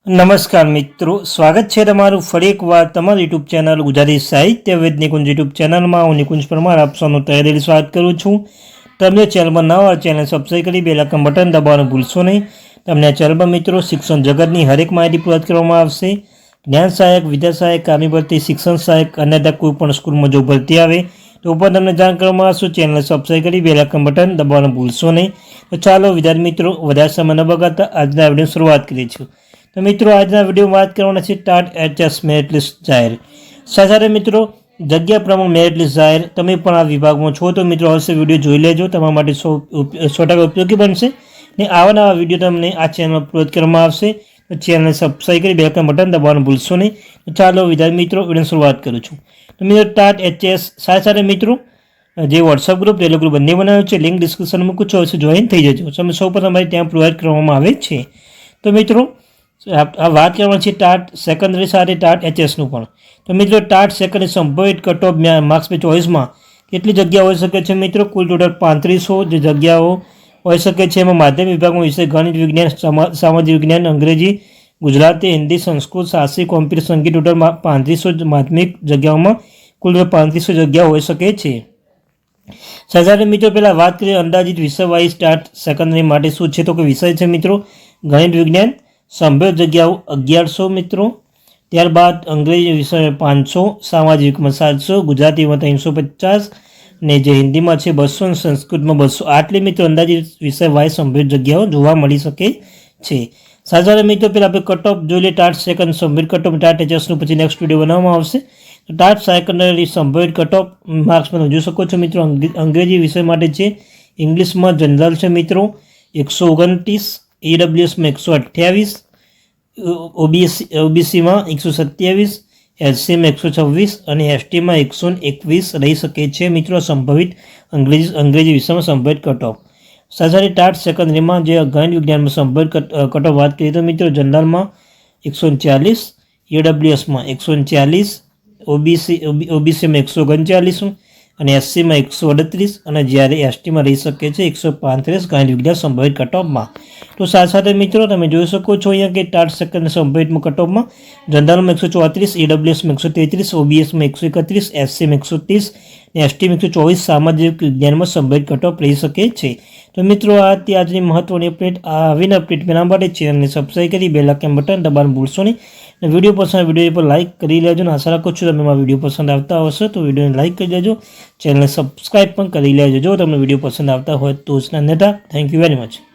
નમસ્કાર મિત્રો, સ્વાગત છે તમારું ફરી એકવાર તમારી યુટ્યુબ ચેનલ ગુજરાતી સાહિત્ય વિદ નિકુંજ યુટ્યુબ ચેનલમાં. હું નિકુંજ પરમાર આપ સૌનું તહેદિલ સ્વાગત કરું છું. તમને ચેનલમાં નવા હોય ચેનલ સબસ્ક્રાઈબ કરી બેલ આઇકન બટન દબાવવાનું ભૂલશો નહીં. તમને આ ચેનલમાં મિત્રો શિક્ષણ જગતની હરેક માહિતી પૂરી કરવામાં આવશે. જ્ઞાન સહાયક, વિદ્યા સહાયક, કામી ભરતી, શિક્ષણ સહાયક, અન્યથા કોઈ પણ સ્કૂલમાં જો ભરતી આવે તો ઉપર તમને જાણ કરવામાં આવશે. ચેનલ સબસ્ક્રાઈબ કરી બેલ આઇકન બટન દબાવવાનું ભૂલશો નહીં. તો ચાલો વિદ્યાર્થી મિત્રો વધારે સમય ન બગાડતા આજના વિડીયો શરૂઆત કરીએ છીએ. તો મિત્રો આજના વિડીયોમાં વાત કરવાના છે ટાટ એચએસ મેરિટ લિસ્ટ જાહેર. સાથે મિત્રો જગ્યા પ્રમાણે મેરિટ લિસ્ટ જાહેર. તમે પણ આ વિભાગમાં છો તો મિત્રો અવશ્ય વિડીયો જોઈ લેજો, તમારા માટે 100% ઉપયોગી બનશે. ને આવા નવા વિડીયો તમને આ ચેનલ અપલોડ કરવામાં આવશે. તો ચેનલને સબસ્ક્રાઈબ કરી બેલ આઇકન બટન દબાવવાનું ભૂલશો નહીં. તો ચાલો વિદ્યાર્થી મિત્રો વિડીયોની શરૂઆત કરું છું. તો મિત્રો ટાટ એચએસ સાથે મિત્રો જે વોટ્સઅપ ગ્રુપ ટેલિગ્રુપ ગ્રુપ બંને બનાવ્યો છે, લિંક ડિસ્ક્રિપ્શનમાં મૂકું છું, અવશ્ય જોઈન થઈ જજો. તમે સૌ પ્રથમ તમારે ત્યાં પ્રોવાઈડ કરવામાં આવે છે. તો મિત્રો આ વાત કરવાની છે ટાટ સેકન્ડરી સાથે ટાટ એચએસનું પણ. તો મિત્રો ટાટ સેકન્ડરી સંભવિત કટ ઓફ માર્ક્સ 24માં કેટલી જગ્યા હોઈ શકે છે મિત્રો? કુલ ટોટલ 3500 જે જગ્યાઓ હોઈ શકે છે. એમાં માધ્યમિક વિભાગમાં વિષય ગણિત, વિજ્ઞાન, સામાજિક વિજ્ઞાન, અંગ્રેજી, ગુજરાતી, હિન્દી, સંસ્કૃત, સાહસિક, કોમ્પ્યુટર, સંગીત ટોટલ 3500 માધ્યમિક જગ્યાઓમાં કુલ 3500 જગ્યાઓ હોઈ શકે છે. સાથે મિત્રો પહેલાં વાત કરીએ અંદાજિત વિષય વાઇઝ ટાટ સેકન્ડરી માટે શું છે. તો કે વિષય છે મિત્રો ગણિત, વિજ્ઞાન, સંભવિત જગ્યાઓ 1100 મિત્રો. ત્યારબાદ અંગ્રેજી વિષય 500, સામાજિકમાં 700, ગુજરાતીમાં 350 ને જે હિન્દીમાં છે 200 અને સંસ્કૃતમાં 200. આટલી મિત્રો અંદાજિત વિષય વાઇઝ સંભવિત જગ્યાઓ જોવા મળી શકે છે. સાથે મિત્રો પહેલાં આપણે કટ ઓફ જોઈ લઈએ ટાટ સેકન્ડ સંભવિત કટ ઓફ ટાટ એચએસનું પછી નેક્સ્ટ વિડીયો બનાવવામાં આવશે. ટાટ સેકન્ડરી સંભવિત કટ ઓફ માર્ક્સ પણ જોઈ શકો છો મિત્રો. અંગ્રેજી વિષય માટે છે, ઇંગ્લિશમાં જનરલ છે મિત્રો 129, ઈડબ્લ્યુએસમાં 128, ઓબીસીમાં 127, એસસીમાં 126 અને એસટીમાં 121 રહી શકે છે મિત્રો. સંભવિત અંગ્રેજી વિષયમાં સંભવિત કટ ઓફ. સાથે ટાટ સેકન્ડરીમાં જે ગણિત વિજ્ઞાનમાં સંભવિત કટ ઓફ વાત કરીએ તો મિત્રો જનરલમાં 140, ઈડબ્લ્યુએસમાં 140, ઓબીસીમાં 139 અને એસસીમાં 138 અને જ્યારે એસટીમાં રહી શકે છે 135 ગણિત વિજ્ઞાન સંભવિત કટ ઓફમાં. તો સાથે મિત્રો તમે જોઈ શકો છો અહીંયા કે ટાટ સેકન્ડ સંભવિતમાં કટ ઓફમાં જનરલમાં 134, ઈડબ્લ્યુએસમાં 133, ઓબીએસમાં 131, એસસીમાં 130 અને એસટીમાં 124 સામાજિક વિજ્ઞાનમાં સંભવિત કટ ઓફ રહી શકે છે. તો મિત્રો આજની મહત્વની અપડેટ. આવીને અપડેટ મેળવવા માટે ચેનલને સબસ્ક્રાઈબ કરી બેલ આઇકન બટન દબાવવાનું ભૂલશો નહીં. અને વિડીયો પસંદ વિડીયો પર લાઇક કરી લેજો. અને આશા રાખું છું તમે મારા વિડીયો પસંદ આવતા હશે તો વિડીયોને લાઇક કરી દેજો, ચેનલને સબસ્ક્રાઈબ પણ કરી લેજો જો તમને વિડીયો પસંદ આવતા હોય તો જ. અન્યથા થેન્ક યુ વેરી મચ.